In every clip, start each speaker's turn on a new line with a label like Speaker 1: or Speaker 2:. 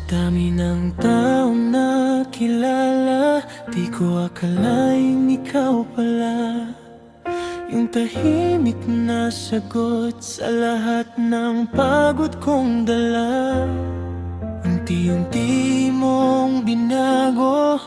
Speaker 1: dami ng taong nakilala, di ko akalaing ikaw pala yung tahimik na sagot sa lahat ng pagod kong dala. Unti-unti mong binago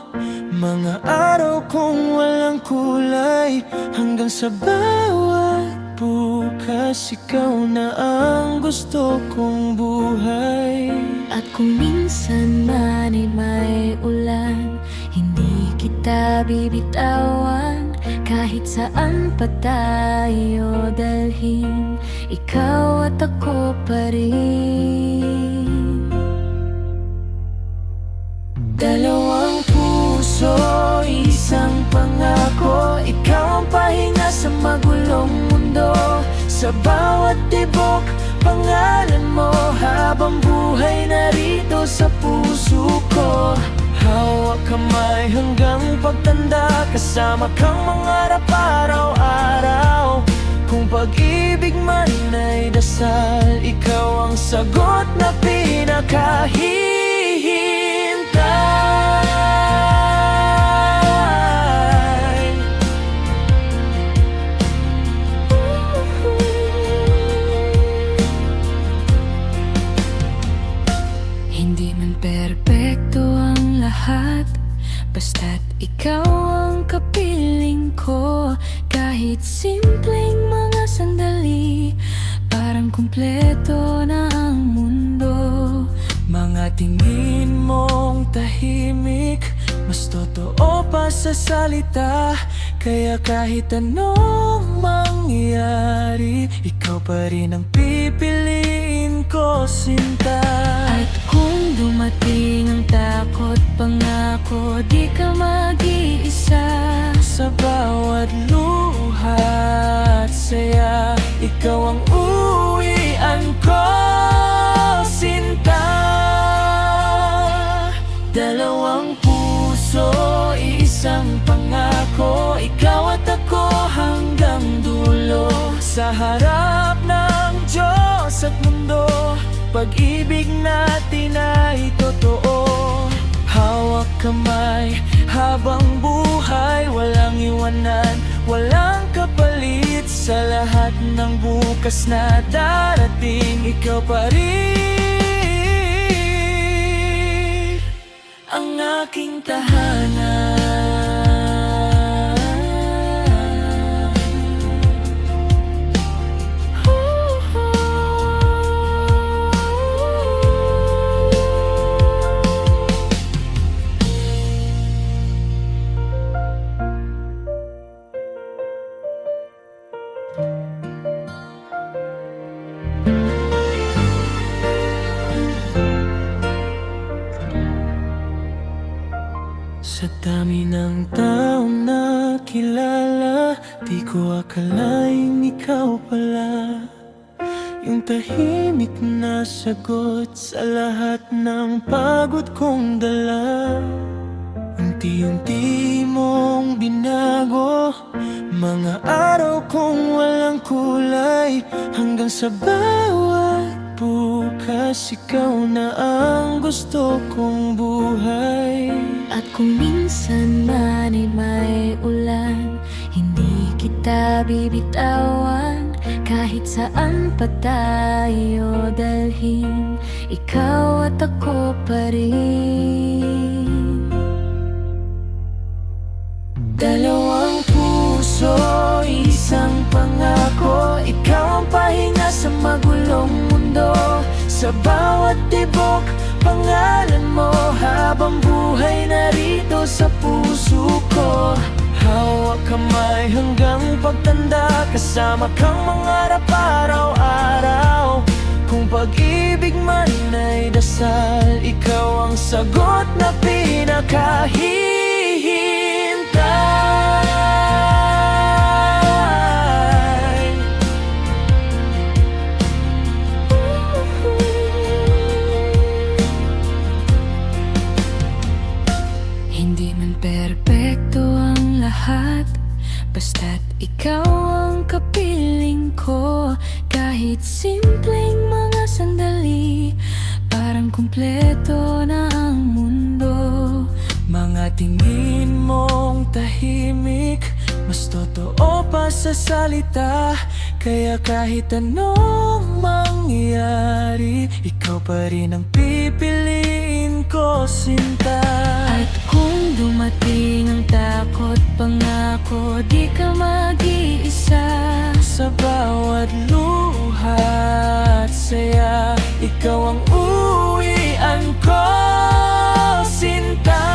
Speaker 1: mga araw kong walang kulay, hanggang sa bawat bukas ikaw na ang gusto kong buhay.
Speaker 2: At kung minsan man ay may ulan, hindi kita bibitawan. Kahit saan pa tayo dalhin, ikaw at ako pa rin.
Speaker 1: Dalawang puso, isang pangako, ikaw ang pahinga sa magulong mundo. Sa bawat tibok, pangalan mo, habang buhay narito sa puso ko. Hawak kamay hanggang pagtanda, kasama kang mangarap araw-araw. Kung pag-ibig man ay dasal, ikaw ang sagot na pinakahihintay.
Speaker 2: Hindi man perpekto ang lahat, basta't ikaw ang kapiling ko. Kahit simpleng mga sandali, parang kumpleto na ang mundo.
Speaker 1: Mga tingin mong tahimik, mas totoo pa sa salita. Kaya kahit anong mangyari, ikaw pa rin ang pipiliin ko, sinta.
Speaker 2: At kung dumating ang takot, pangako di ka mag-iisa.
Speaker 1: Sa bawat luha at saya, ikaw ang uwian ko, sinta. Dalawang puso, isang pangako, ikaw at ako hanggang dulo. Sa harap ng Diyos at mundo, pag-ibig natin ay totoo. Hawak kamay habang buhay, walang iwanan, walang kapalit. Sa lahat ng bukas na darating, ikaw pa rin ang aking tahanan. Sa dami ng taong nakilala, di ko akalaing ikaw pala yung tahimik na sagot sa lahat ng pagod kong dala. Unti-unti mong binago mga araw kong walang kulay, hanggang sa bawat bukas ikaw na ang gusto kong buhay.
Speaker 2: At kung minsan man ay may ulan, hindi kita bibitawan. Kahit saan pa tayo dalhin, ikaw at ako pa rin.
Speaker 1: Dalawang puso, isang pangako, ikaw ang pahinga sa magulong mundo. Sa bawat tibok, pangalan mo, habang buhay narito sa puso ko. Hawak kamay hanggang pagtanda, kasama kang mangarap araw-araw. Kung pag-ibig man ay dasal, ikaw ang sagot na pinakahihintay.
Speaker 2: Hindi man perpekto ang lahat, basta't ikaw ang kapiling ko. Kahit simpleng mga sandali, parang kumpleto na ang mundo.
Speaker 1: Mga tingin mong tahimik, mas totoo pa sa salita. Kaya kahit anong mangyari, ikaw pa rin ang pipiliin ko, sinta.
Speaker 2: At kung dumating ang takot, pangako di ka mag-iisa.
Speaker 1: Sa bawat luha at saya, ikaw ang uwian ko, sinta.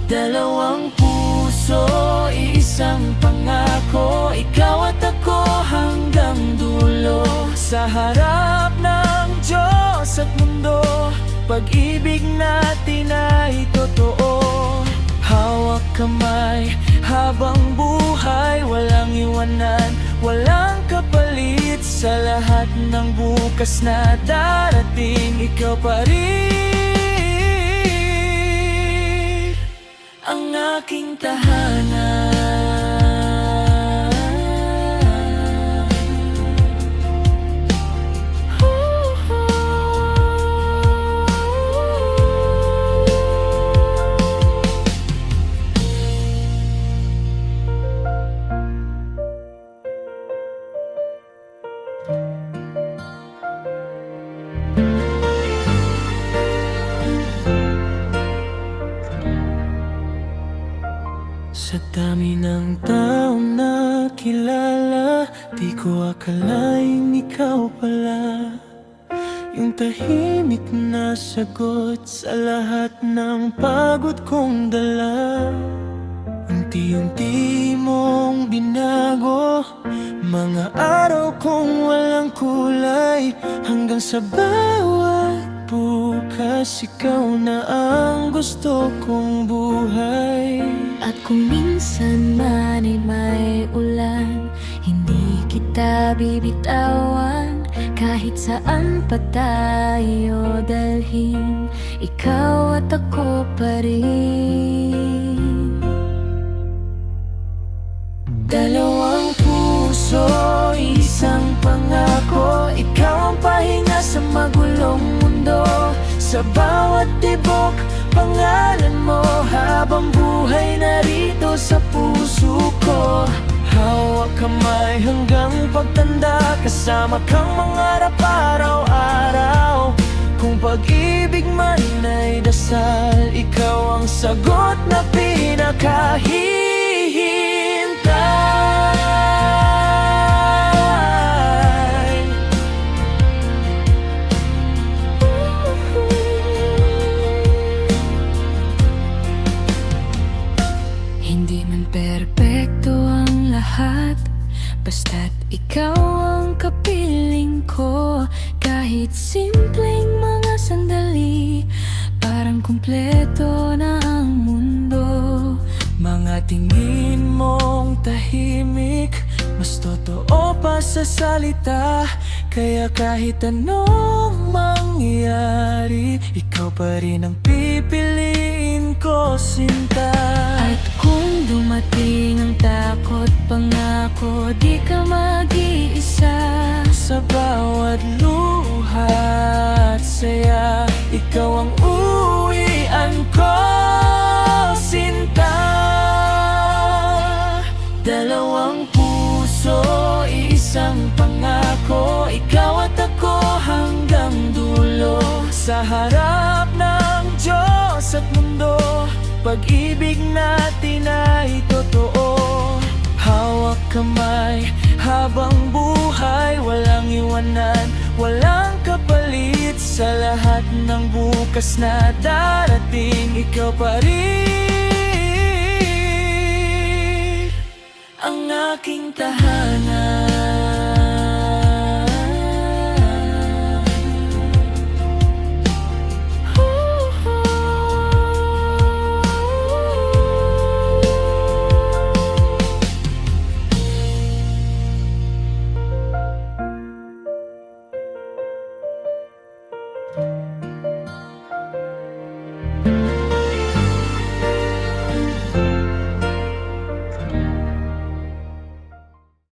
Speaker 1: Dalawang puso, isang pangako, ikaw at ako hanggang dulo. Sa harap ng Diyos at mundo, pag-ibig natin ay totoo. Hawak kamay habang buhay, walang iwanan, walang kapalit. Sa lahat ng bukas na darating, ikaw pa rin ang aking tahanan. Sa dami ng taong nakilala, di ko akalaing ikaw pala yung tahimik na sagot sa lahat ng pagod kong dala. Unti-unti mong binago mga araw kong walang kulay, hanggang sa bawat bukas ikaw na ang gusto kong buhay.
Speaker 2: At kung minsan man ay may ulan, hindi kita bibitawan. Kahit saan pa tayo dalhin, ikaw at ako pa rin.
Speaker 1: Dalawang puso, isang pangako, ikaw ang pahinga sa magulong mundo. Sa bawat tibok, pangalan mo, habang buhay narito sa puso ko. Hawak kamay hanggang pagtanda, kasama kang mangarap araw-araw. Kung pag-ibig man ay dasal, ikaw ang sagot na pinakahihintay.
Speaker 2: Hindi man perpekto ang lahat, basta't ikaw ang kapiling ko. Kahit simpleng mga sandali, parang kumpleto na ang mundo.
Speaker 1: Mga tingin mong tahimik, mas totoo pa sa salita. Kaya kahit anong mangyari, ikaw pa rin ang pipiliin ko, sinta.
Speaker 2: At kung dumating ang takot, pangako di ka mag-iisa.
Speaker 1: Sa bawat luha at saya, ikaw ang uwian ko, sinta. Dalawang puso, isang pangako, ikaw at ako hanggang dulo. Sa harap ng Diyos at mundo, pag-ibig natin ay totoo. Hawak kamay habang buhay, walang iwanan, walang kapalit. Sa lahat ng bukas na darating, ikaw pa rin ang aking tahanan.